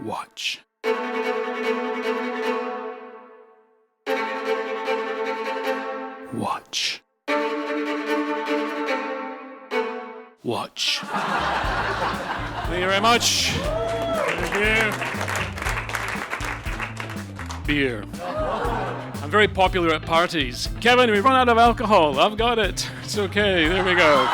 Watch. Watch. Watch. Thank you very much. Thank you. Beer. I'm very popular at parties. Kevin, we've run out of alcohol. I've got it. It's okay. There we go.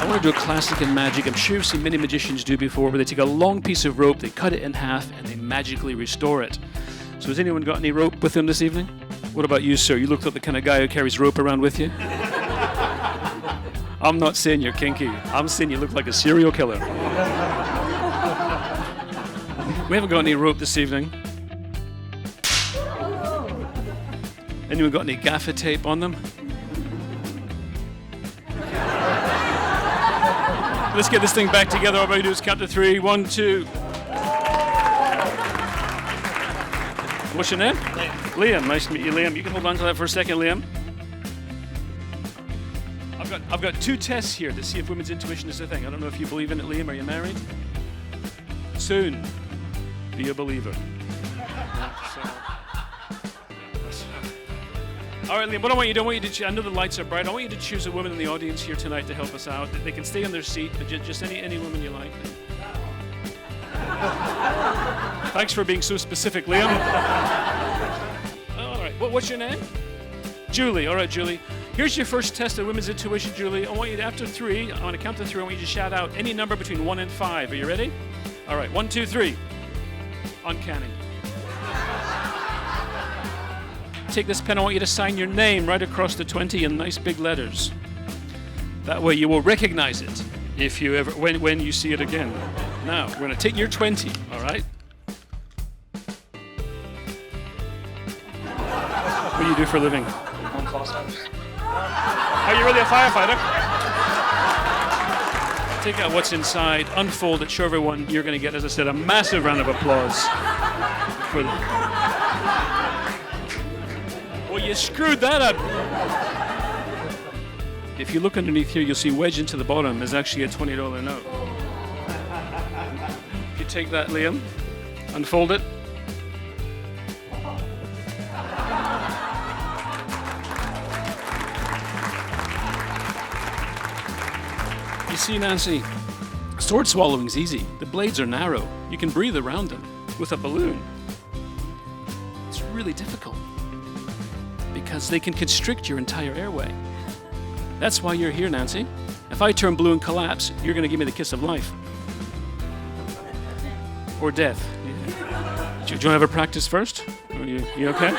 I want to do a classic in magic. I'm sure you've seen many magicians do before, where they take a long piece of rope, they cut it in half, and they magically restore it. So has anyone got any rope with them this evening? What about you, sir? You look like the kind of guy who carries rope around with you. I'm not saying you're kinky. I'm saying you look like a serial killer. We haven't got any rope this evening. Anyone got any gaffer tape on them? Let's get this thing back together. All we do is count to 3. 1, 2. What's your name? Liam. Nice to meet you, Liam. You can hold on to that for a second, Liam. I've got 2 tests here to see if women's intuition is a thing. I don't know if you believe in it, Liam. Are you married? Soon. Be a believer. All right, Liam, what I want you to I know the lights are bright. I want you to choose a woman in the audience here tonight to help us out. They can stay in their seat, but just any woman you like. Thanks for being so specific, Liam. All right, what's your name? Julie. All right, Julie. Here's your first test of women's intuition, Julie. I want you to, after 3, on a count to 3, I want you to shout out any number between 1 and 5. Are you ready? All right, 1, 2, 3. Uncanny. Take this pen, I want you to sign your name right across the 20 in nice big letters. That way you will recognize it if you ever, when you see it again. Now, we're going to take your 20, all right? What do you do for a living? I'm call centers. Are you really a firefighter? Take out what's inside, unfold it, show everyone. You're going to get, as I said, a massive round of applause for them. Well, you screwed that up. If you look underneath here, you'll see wedged into the bottom is actually a $20 note. You take that, Liam, unfold it. You see, Nancy, sword swallowing's easy. The blades are narrow. You can breathe around them. With a balloon, it's really difficult because they can constrict your entire airway. That's why you're here, Nancy. If I turn blue and collapse, you're going to give me the kiss of life. Or death. Yeah. Do you want to have a practice first? Are you okay?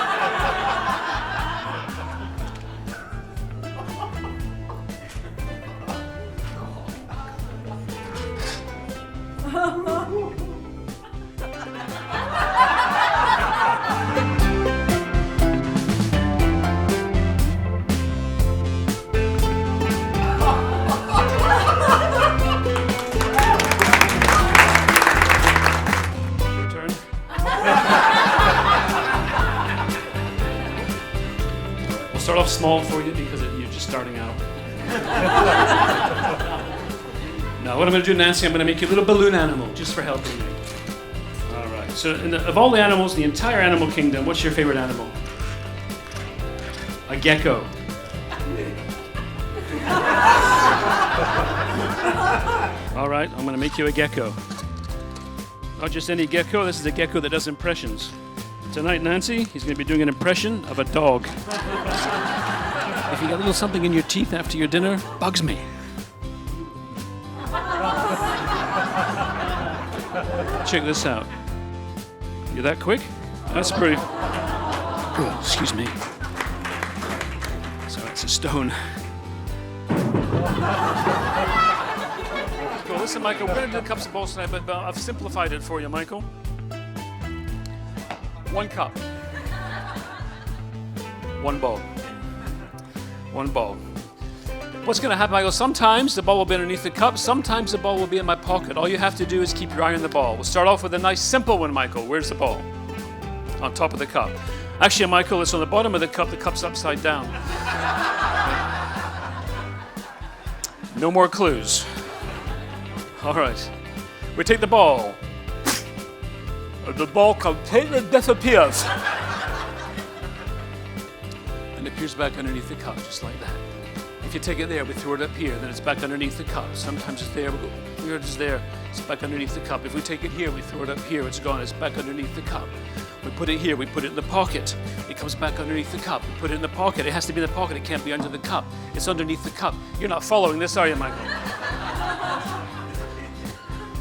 Start off small for you because you're just starting out. Now, what I'm going to do, Nancy, I'm going to make you a little balloon animal just for helping me. All right. So, of all the animals, the entire animal kingdom, what's your favorite animal? A gecko. All right. I'm going to make you a gecko. Not just any gecko. This is a gecko that does impressions. Tonight, Nancy, he's going to be doing an impression of a dog. If you got a little something in your teeth after your dinner, bugs me. Check this out. You're that quick? That's pretty... Oh, excuse me. So it's a stone. Cool. Listen, Michael, we're going to do cups and balls tonight, but I've simplified it for you, Michael. 1 cup. 1 ball. 1 ball. What's going to happen, Michael? Sometimes the ball will be underneath the cup. Sometimes the ball will be in my pocket. All you have to do is keep your eye on the ball. We'll start off with a nice simple one, Michael. Where's the ball? On top of the cup. Actually, Michael, it's on the bottom of the cup. The cup's upside down. No more clues. All right. We take the ball. the ball completely disappears. And it appears back underneath the cup, just like that. If you take it there, we throw it up here, then it's back underneath the cup. Sometimes it's there, we go, here it is there, it's back underneath the cup. If we take it here, we throw it up here, it's gone, it's back underneath the cup. We put it here, we put it in the pocket. It comes back underneath the cup. We put it in the pocket. It has to be in the pocket, it can't be under the cup. It's underneath the cup. You're not following this, are you, Michael?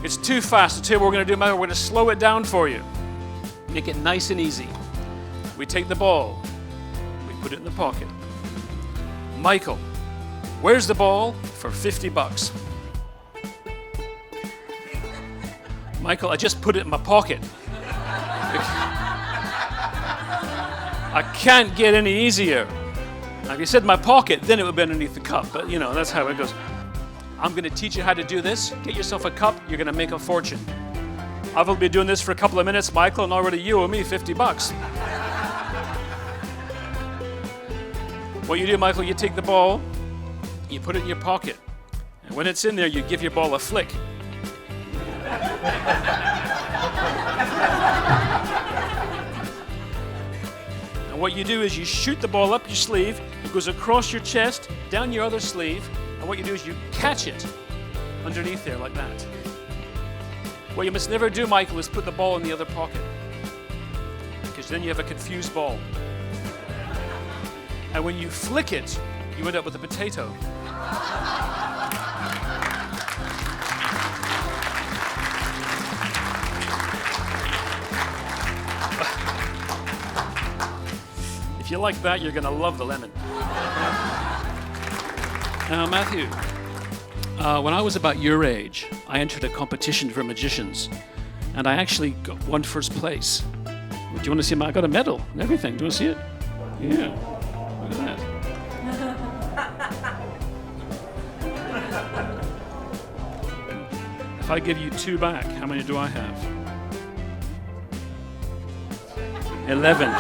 It's too fast. I'll tell you what we're going to do, Michael. We're going to slow it down for you. Make it nice and easy. We take the ball. We put it in the pocket. Michael, where's the ball for $50? Michael, I just put it in my pocket. I can't get any easier. Now, if you said my pocket, then it would be underneath the cup. But, you know, that's how it goes. I'm going to teach you how to do this. Get yourself a cup. You're going to make a fortune. I've only been doing this for a couple of minutes, Michael, and already you owe me $50. What you do, Michael, you take the ball, you put it in your pocket. And when it's in there, you give your ball a flick. And what you do is you shoot the ball up your sleeve, it goes across your chest, down your other sleeve, and what you do is you catch it underneath there like that. What you must never do, Michael, is put the ball in the other pocket, because then you have a confused ball. And when you flick it, you end up with a potato. If you like that, you're going to love the lemon. Now, Matthew, when I was about your age, I entered a competition for magicians, and I actually won first place. Do you want to see I got a medal and everything. Do you want to see it? Yeah. Look at that. If I give you 2 back, how many do I have? 11.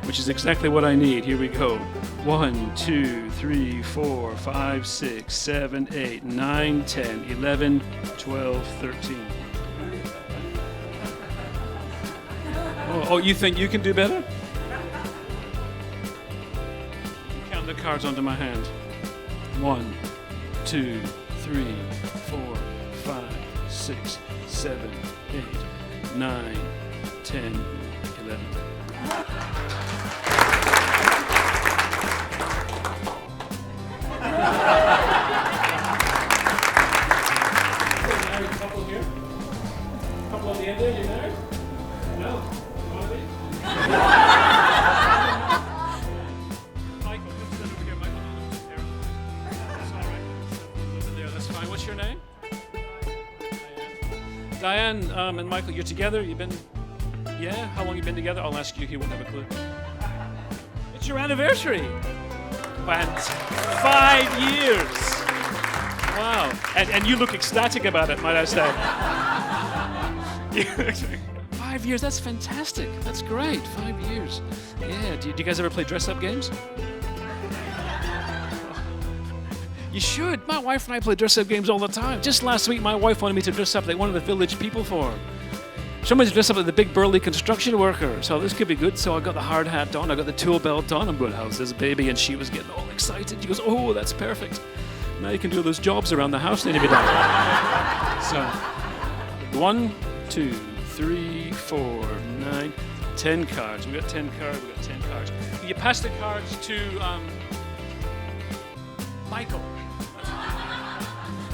Which is exactly what I need. Here we go. 1, 2, 3, 4, 5, 6, 7, 8, 9, 10, 11, 12, 13. Oh, you think you can do better? Count the cards onto my hand. 1, 2, 3, 4, 5, 6, 7, 8, 9, 10, 11. Married couple here? Couple on the end there, you married? No? Michael, come stand over here. Michael, no, that's all right. Over there, that's fine. What's your name? Diane. Diane, and Michael, you're together? You've been... Yeah? How long you been together? I'll ask you. He won't have a clue. It's your anniversary. 5 years. Wow. And you look ecstatic about it, might I say. 5 years, that's fantastic. That's great. 5 years. Yeah. Do you guys ever play dress-up games? You should. My wife and I play dress-up games all the time. Just last week, my wife wanted me to dress up like one of the village people for her. Somebody's dressed up like the big burly construction worker, so this could be good. So I got the hard hat on, I got the tool belt on. I'm going, how's this baby? And she was getting all excited. She goes, oh, that's perfect. Now you can do those jobs around the house that need to be done. So, 1, 2, 3, 4, 9, 10 cards. We got 10 cards. We got 10 cards. You pass the cards to Michael.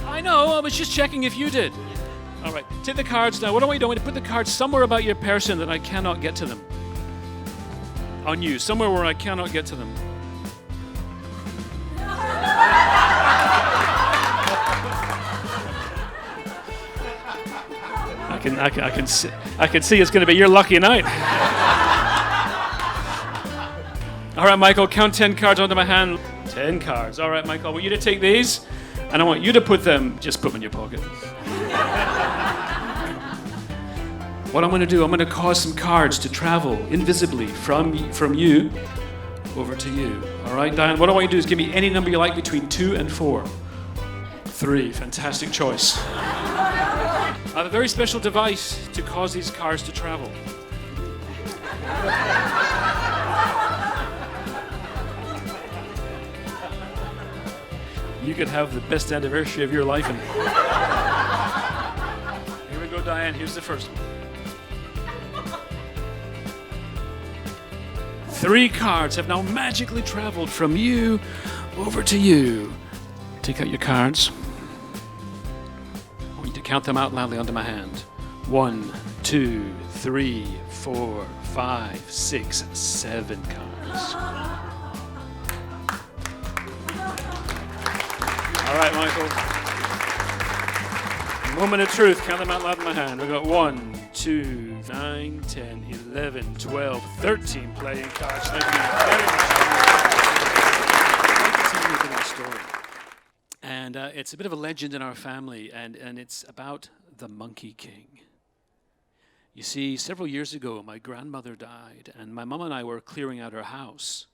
I know. I was just checking if you did. All right, take the cards now. What do I do? I want to put the cards somewhere about your person that I cannot get to them. On you, somewhere where I cannot get to them. I can see it's going to be your lucky night. All right, Michael, count 10 cards onto my hand. 10 cards. All right, Michael, I want you to take these, and I want you to put them in your pocket. What I'm going to do, I'm going to cause some cards to travel invisibly from you over to you. All right, Diane, what I want you to do is give me any number you like between 2 and 4. 3, fantastic choice. I have a very special device to cause these cards to travel. You could have the best anniversary of your life. And here we go, Diane. Here's the first one. 3 cards have now magically traveled from you over to you. Take out your cards. I want you to count them out loudly onto my hand. 1, 2, 3, 4, 5, 6, 7 cards. All right, Michael. Moment of truth. Count them out loud in my hand. We've got 1, 2, 9, 10, 11, 12, 13 playing cards. Thank you very much. I'd like to tell you a bit of a story. And it's a bit of a legend in our family, and it's about the Monkey King. You see, several years ago, my grandmother died, and my mom and I were clearing out her house.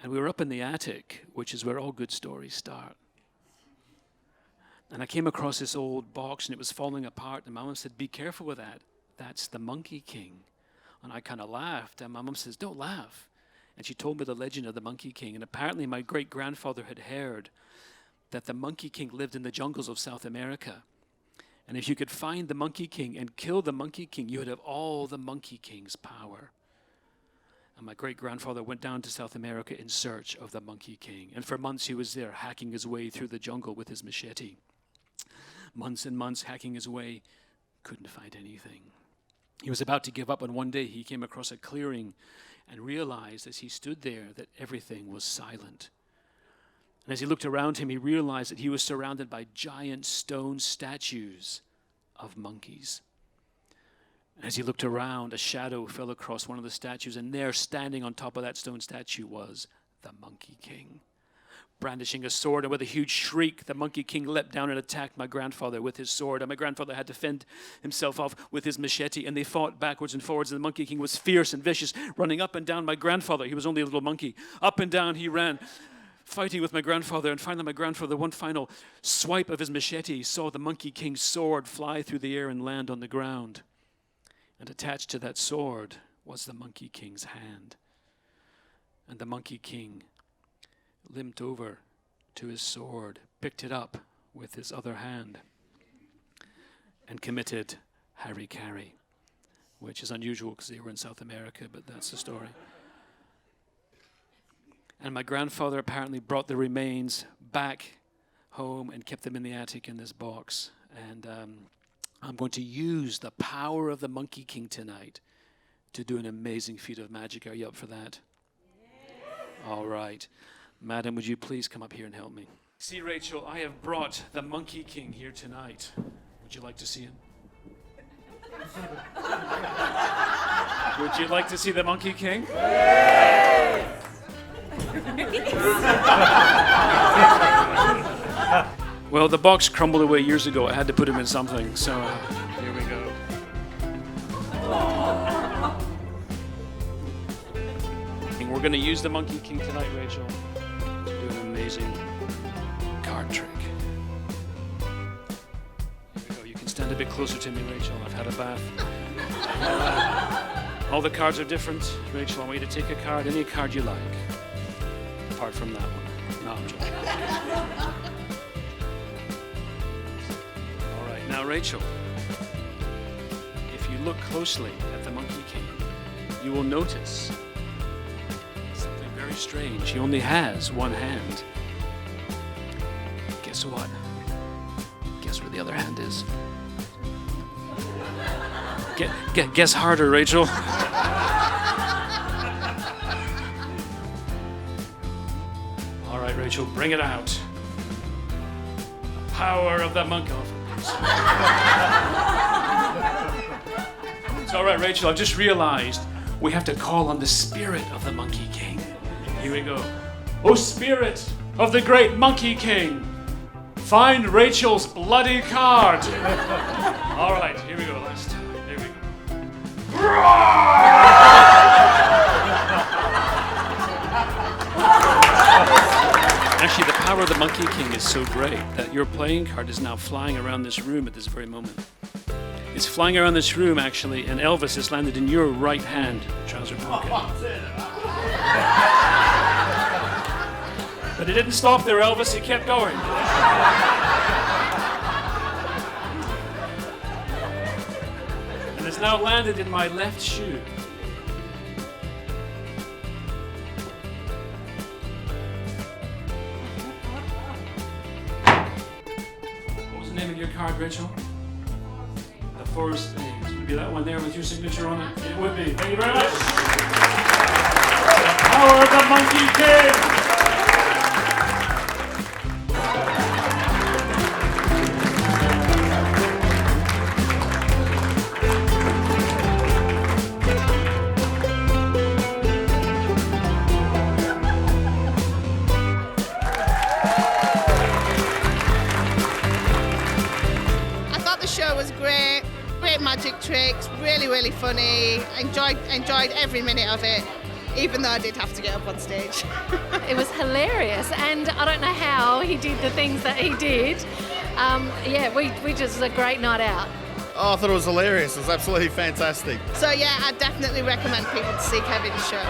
And we were up in the attic, which is where all good stories start. And I came across this old box, and it was falling apart, and my mom said, "Be careful with that. That's the Monkey King." And I kind of laughed, and my mom says, "Don't laugh." And she told me the legend of the Monkey King. And apparently my great-grandfather had heard that the Monkey King lived in the jungles of South America. And if you could find the Monkey King and kill the Monkey King, you would have all the Monkey King's power. And my great-grandfather went down to South America in search of the Monkey King. And for months he was there, hacking his way through the jungle with his machete. Months and months hacking his way, couldn't find anything. He was about to give up, and one day he came across a clearing and realized as he stood there that everything was silent. And as he looked around him, he realized that he was surrounded by giant stone statues of monkeys. And as he looked around, a shadow fell across one of the statues, and there, standing on top of that stone statue, was the Monkey King. Brandishing a sword, and with a huge shriek, the Monkey King leapt down and attacked my grandfather with his sword. And my grandfather had to fend himself off with his machete, and they fought backwards and forwards. And the Monkey King was fierce and vicious, running up and down my grandfather. He was only a little monkey. Up and down he ran, fighting with my grandfather. And finally my grandfather, one final swipe of his machete, saw the Monkey King's sword fly through the air and land on the ground. And attached to that sword was the Monkey King's hand. And the Monkey King limped over to his sword, picked it up with his other hand, and committed hara-kiri, which is unusual because they were in South America, but that's the story. And my grandfather apparently brought the remains back home and kept them in the attic in this box. And I'm going to use the power of the Monkey King tonight to do an amazing feat of magic. Are you up for that? Yeah. All right. Madam, would you please come up here and help me? See, Rachel, I have brought the Monkey King here tonight. Would you like to see him? Would you like to see the Monkey King? Yes! Well, the box crumbled away years ago. I had to put him in something, so here we go. And we're going to use the Monkey King tonight, Rachel, to do an amazing card trick. Here we go. You can stand a bit closer to me, Rachel. I've had a bath. All the cards are different. Rachel, I want you to take a card, any card you like, apart from that one. No, I'm joking. All right, now, Rachel, if you look closely at the Monkey King, you will notice something very strange. He only has one hand. Guess what? Guess where the other hand is? Guess harder, Rachel. All right, Rachel, bring it out. Power of the monkey. It's all right, Rachel. I've just realized we have to call on the spirit of the Monkey King. Here we go. Oh, spirit of the great Monkey King, find Rachel's bloody card. All right, here we go. Last time. Here we go. Actually, the power of the Monkey King is so great that your playing card is now flying around this room at this very moment. It's flying around this room, actually, and Elvis has landed in your right hand trouser pocket. But it didn't stop there, Elvis. It kept going. And it's now landed in my left shoe. What was the name of your card, Rachel? The Forest Things. Would be that one there with your signature on it? It would be. Thank you very much. The power of the Monkey King. The show was great magic tricks, really funny. Enjoyed every minute of it, even though I did have to get up on stage. It was hilarious, and I don't know how he did the things that he did. We just a great night out. Oh, I thought it was hilarious. It was absolutely fantastic. So yeah, I definitely recommend people to see Kevin's show.